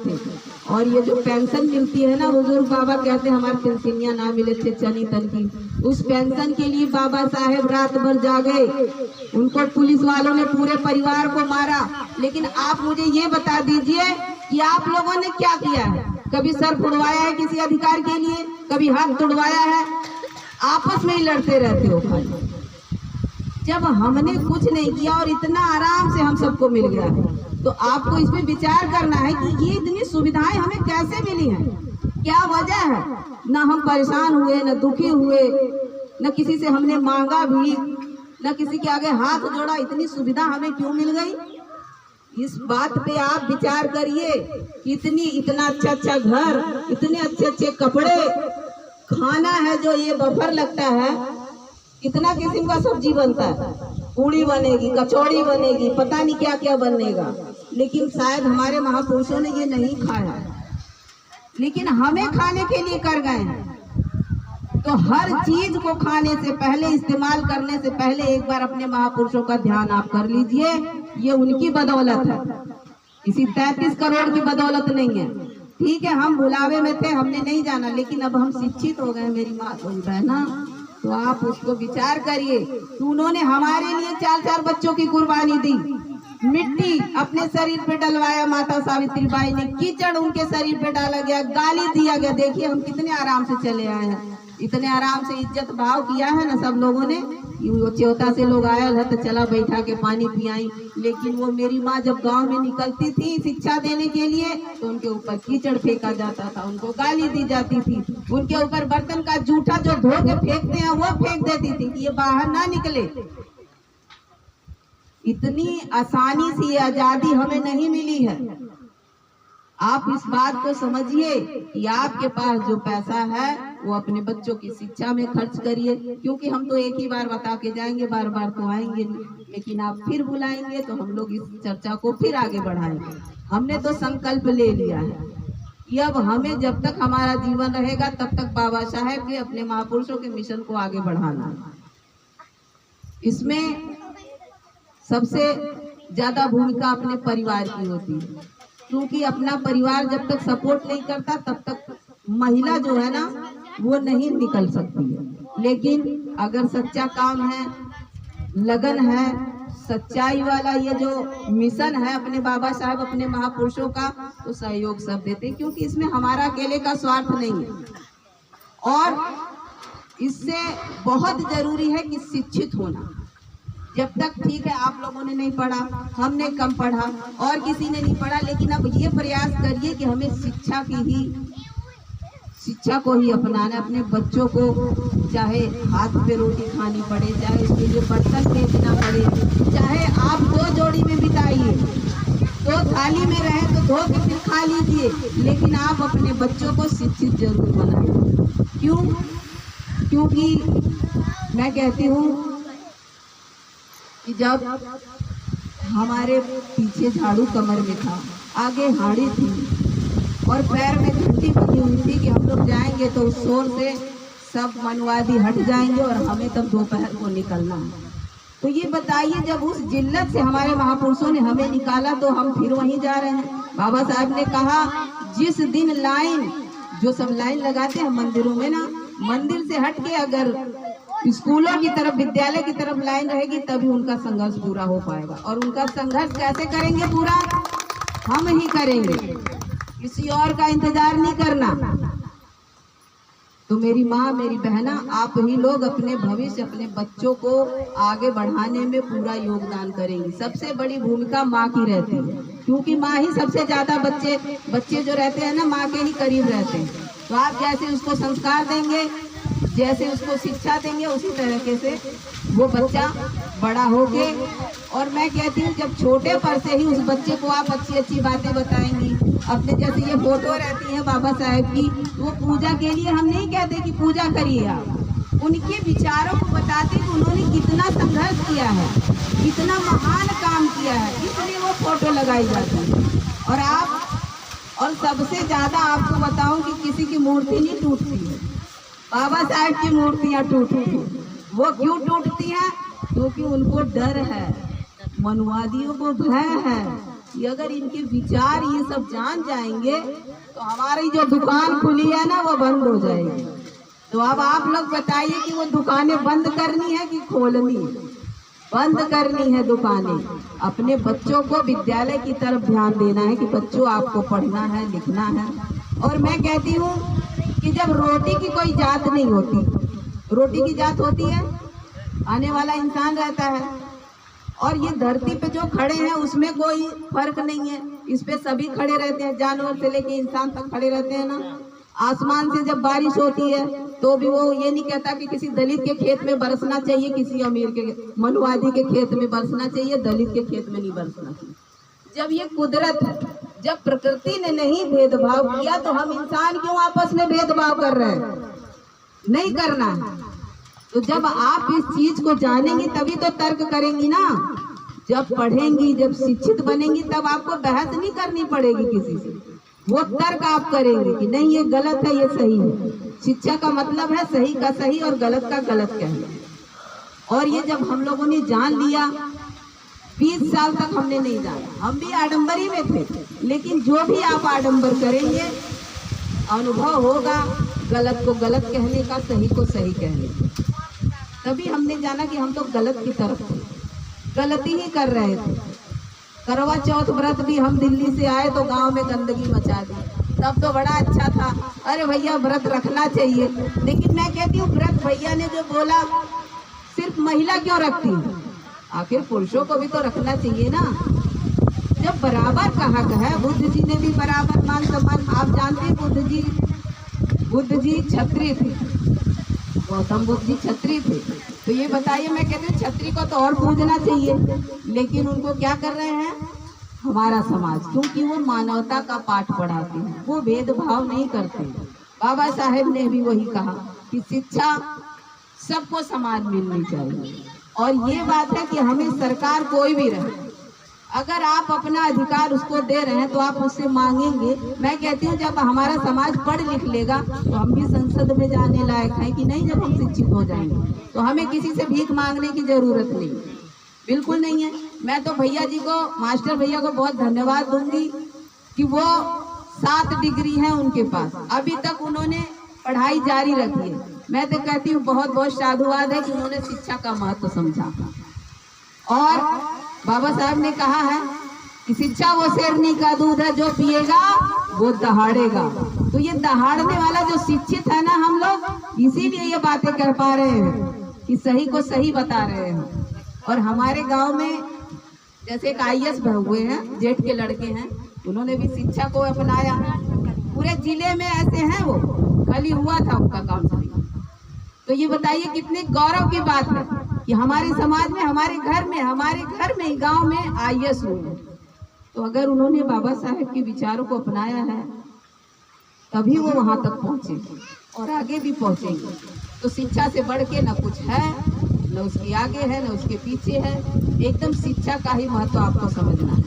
थे। और ये जो पेंशन मिलती है ना, बुजुर्ग बाबा कहते हैं हमारे पेंशनिया ना मिले थे चनी तन की, उस पेंशन के लिए बाबा साहेब रात भर जागे, उनको पुलिस वालों ने पूरे परिवार को मारा। लेकिन आप मुझे ये बता दीजिए कि आप लोगों ने क्या किया है? कभी सर फुड़वाया है किसी अधिकार के लिए? कभी हाथ तुड़वाया है? आपस में ही लड़ते रहते हो खाली। जब हमने कुछ नहीं किया और इतना आराम से हम सबको मिल गया है, तो आपको इसमें विचार करना है कि ये इतनी सुविधाएं हमें कैसे मिली हैं, क्या वजह है? न हम परेशान हुए, न दुखी हुए, न किसी से हमने मांगा भी, न किसी के आगे हाथ जोड़ा, इतनी सुविधा हमें क्यों मिल गई? इस बात पे आप विचार करिए। इतना अच्छा घर, इतने अच्छे कपड़े, खाना है जो ये बफर लगता है, कितना किस्म का सब्जी बनता है, पूड़ी बनेगी, कचौड़ी बनेगी, पता नहीं क्या क्या बनेगा, लेकिन शायद हमारे महापुरुषों ने ये नहीं खाया, लेकिन हमें खाने के लिए कर गए। तो हर चीज को खाने से पहले, इस्तेमाल करने से पहले एक बार अपने महापुरुषों का ध्यान आप कर लीजिए। ये उनकी बदौलत है, किसी 33 करोड़ की बदौलत नहीं है। ठीक है, हम बुलावे में थे, हमने नहीं जाना, लेकिन अब हम शिक्षित हो गए, मेरी माँ बोल रहा है ना, तो आप उसको विचार करिए कि उन्होंने हमारे लिए 4-4 बच्चों की कुर्बानी दी, मिट्टी अपने शरीर पे डलवाया, माता सावित्री बाई ने, कीचड़ उनके शरीर पे डाला गया, गाली दिया गया। देखिए हम कितने आराम से चले आए हैं, इतने आराम से इज्जत भाव किया है ना सब लोगों ने। वो च्योता से लोग आए है तो चला बैठा के पानी पियाई, लेकिन वो मेरी माँ जब गांव में निकलती थी शिक्षा देने के लिए, तो उनके ऊपर कीचड़ फेंका जाता था, उनको गाली दी जाती थी, उनके ऊपर बर्तन का जूठा जो धो के फेंकते हैं वो फेंक देती थी कि ये बाहर ना निकले। इतनी आसानी से ये आजादी हमें नहीं मिली है। आप इस बात को समझिए कि आपके पास जो पैसा है वो अपने बच्चों की शिक्षा में खर्च करिए, क्योंकि हम तो एक ही बार बता के जाएंगे, बार बार तो आएंगे नहीं, लेकिन आप फिर बुलाएंगे तो हम लोग इस चर्चा को फिर आगे बढ़ाएंगे। हमने तो संकल्प ले लिया है कि अब हमें जब तक हमारा जीवन रहेगा तब तक बाबा साहेब के, अपने महापुरुषों के मिशन को आगे बढ़ाना है। इसमें सबसे ज्यादा भूमिका अपने परिवार की होती है, क्योंकि अपना परिवार जब तक सपोर्ट नहीं करता तब तक महिला जो है ना वो नहीं निकल सकती है। लेकिन अगर सच्चा काम है, लगन है, सच्चाई वाला ये जो मिशन है अपने बाबा साहब, अपने महापुरुषों का, तो सहयोग सब देते हैं, क्योंकि इसमें हमारा अकेले का स्वार्थ नहीं है। और इससे बहुत जरूरी है कि शिक्षित होना। जब तक ठीक है आप लोगों ने नहीं पढ़ा, हमने कम पढ़ा और किसी ने नहीं पढ़ा, लेकिन अब ये प्रयास करिए कि हमें शिक्षा को ही अपनाना। अपने बच्चों को चाहे हाथ पे रोटी खानी पड़े, चाहे उसके लिए बर्तन फेंकना पड़े, चाहे आप 2 जोड़ी में बिताइए, 2 थाली में रहे तो धो के फिर खा लीजिए, लेकिन आप अपने बच्चों को शिक्षित जरूर बनाइए। क्यों? क्योंकि मैं कहती हूँ कि जब हमारे पीछे झाड़ू कमर में था, आगे हाड़ी थी और पैर में घंटी बनी हुई थी कि हम लोग जाएंगे तो उस शोर से सब मनवादी हट जाएंगे और हमें तब दोपहर को निकलना है। तो ये बताइए, जब उस जिल्लत से हमारे महापुरुषों ने हमें निकाला तो हम फिर वहीं जा रहे हैं। बाबा साहब ने कहा जिस दिन लाइन, जो सब लाइन लगाते हैं मंदिरों में ना, मंदिर से हट के अगर स्कूलों की तरफ, विद्यालय की तरफ लाइन रहेगी तभी उनका संघर्ष पूरा हो पाएगा। और उनका संघर्ष कैसे करेंगे पूरा? हम ही करेंगे, किसी और का इंतजार नहीं करना। तो मेरी माँ, मेरी बहना, आप ही लोग अपने भविष्य, अपने बच्चों को आगे बढ़ाने में पूरा योगदान करेंगी। सबसे बड़ी भूमिका माँ की रहती है, क्योंकि माँ ही सबसे ज्यादा बच्चे जो रहते हैं ना माँ के ही करीब रहते हैं। तो आप जैसे उसको संस्कार देंगे, जैसे उसको शिक्षा देंगे, उसी तरीके से वो बच्चा बड़ा होके, और मैं कहती हूँ जब छोटे पर से ही उस बच्चे को आप अच्छी अच्छी बातें बताएंगी। अपने जैसे ये फोटो रहती है बाबा साहेब की, वो पूजा के लिए हम नहीं कहते कि पूजा करिए, आप उनके विचारों को बताते कि उन्होंने कितना संघर्ष किया है, कितना महान काम किया है, इसलिए वो फोटो लगाई जाती है। और सबसे ज्यादा आपको बताऊं कि किसी की मूर्ति नहीं टूटती है, बाबा साहब की मूर्तियां टूटती हैं। वो क्यों टूटती हैं? क्योंकि उनको डर है, मनुवादियों को भय है कि अगर इनके विचार ये सब जान जाएंगे तो हमारी जो दुकान खुली है ना वो बंद हो जाएगी। तो अब आप लोग बताइए कि वो दुकानें बंद करनी है कि खोलनी है? बंद करनी है दुकानें। अपने बच्चों को विद्यालय की तरफ ध्यान देना है कि बच्चों आपको पढ़ना है, लिखना है। और मैं कहती हूँ कि जब रोटी की कोई जात नहीं होती, रोटी की जात होती है, आने वाला इंसान रहता है, और ये धरती पे जो खड़े हैं उसमें कोई फर्क नहीं है, इस पे सभी खड़े रहते हैं, जानवर से लेके इंसान तक खड़े रहते हैं ना। आसमान से जब बारिश होती है तो भी वो ये नहीं कहता कि किसी दलित के खेत में बरसना चाहिए, किसी अमीर के मनुवादी के खेत में बरसना चाहिए, दलित के खेत में नहीं बरसना चाहिए। जब ये कुदरत है, जब प्रकृति ने नहीं भेदभाव किया तो हम इंसान क्यों आपस में भेदभाव कर रहे हैं? नहीं करना है। तो जब आप इस चीज को जानेंगी तभी तो तर्क करेंगी ना। जब पढ़ेंगी, जब शिक्षित बनेंगी, तब आपको बहस नहीं करनी पड़ेगी किसी से, वो तर्क आप करेंगे कि नहीं ये गलत है, ये सही है। शिक्षा का मतलब है सही का सही और गलत का गलत कहना। और ये जब हम लोगों ने जान लिया, 20 साल तक हमने नहीं जाना, हम भी आडंबरी में थे, लेकिन जो भी आप आडंबर करेंगे अनुभव होगा गलत को गलत कहने का, सही को सही कहने का। तभी हमने जाना कि हम तो गलत की तरफ थे, गलती ही कर रहे थे। करवा चौथ व्रत भी हम दिल्ली से आए तो गांव में गंदगी मचा दी, तब तो बड़ा अच्छा था, अरे भैया व्रत रखना चाहिए। लेकिन मैं कहती हूँ व्रत भैया ने जो बोला सिर्फ महिला क्यों रखती है? आखिर पुरुषों को भी तो रखना चाहिए ना। जब बराबर कहा गया, बुद्ध जी ने भी बराबर मान सम्मान। आप जानते हैं बुद्ध जी क्षत्रिय थे, गौतम बुद्ध जी क्षत्रिय थे। तो ये बताइए, मैं कहती हूँ क्षत्रिय को तो और पूजना चाहिए, लेकिन उनको क्या कर रहे हैं हमारा समाज? क्योंकि वो मानवता का पाठ पढ़ाते हैं, वो भेदभाव नहीं करते। बाबा साहेब ने भी वही कहा कि शिक्षा सबको समान मिलनी चाहिए। और ये बात है कि हमें सरकार कोई भी रहे, अगर आप अपना अधिकार उसको दे रहे हैं तो आप उससे मांगेंगे। मैं कहती हूँ जब हमारा समाज पढ़ लिख लेगा तो हम भी संसद में जाने लायक हैं कि नहीं। जब हम शिक्षित हो जाएंगे तो हमें किसी से भीख मांगने की जरूरत नहीं, बिल्कुल नहीं है। मैं तो भैया जी को, मास्टर भैया को बहुत धन्यवाद दूंगी कि वो 7 डिग्री है उनके पास, अभी तक उन्होंने पढ़ाई जारी रखी है। मैं तो कहती हूँ बहुत बहुत साधुवाद है कि उन्होंने शिक्षा का महत्व समझा। और बाबा साहब ने कहा है कि शिक्षा वो शेरनी का दूध है, जो पिएगा वो दहाड़ेगा। तो ये दहाड़ने वाला जो शिक्षित है ना, हम लोग इसीलिए ये बातें कर पा रहे हैं कि सही को सही बता रहे हैं। और हमारे गांव में जैसे एक IAS हुए हैं, जेठ के लड़के हैं, उन्होंने भी शिक्षा को अपनाया। पूरे जिले में ऐसे हैं, वो खाली हुआ था उनका काउंसलिंग। तो ये बताइए कितने गौरव की बात है कि हमारे समाज में, हमारे घर में गांव में IAS हुए। तो अगर उन्होंने बाबा साहेब के विचारों को अपनाया है तभी वो वहां तक पहुंचे और आगे भी पहुंचेंगे। तो शिक्षा से बढ़ के न कुछ है, न उसके आगे है, न उसके पीछे है। एकदम शिक्षा का ही महत्व आपको समझना है।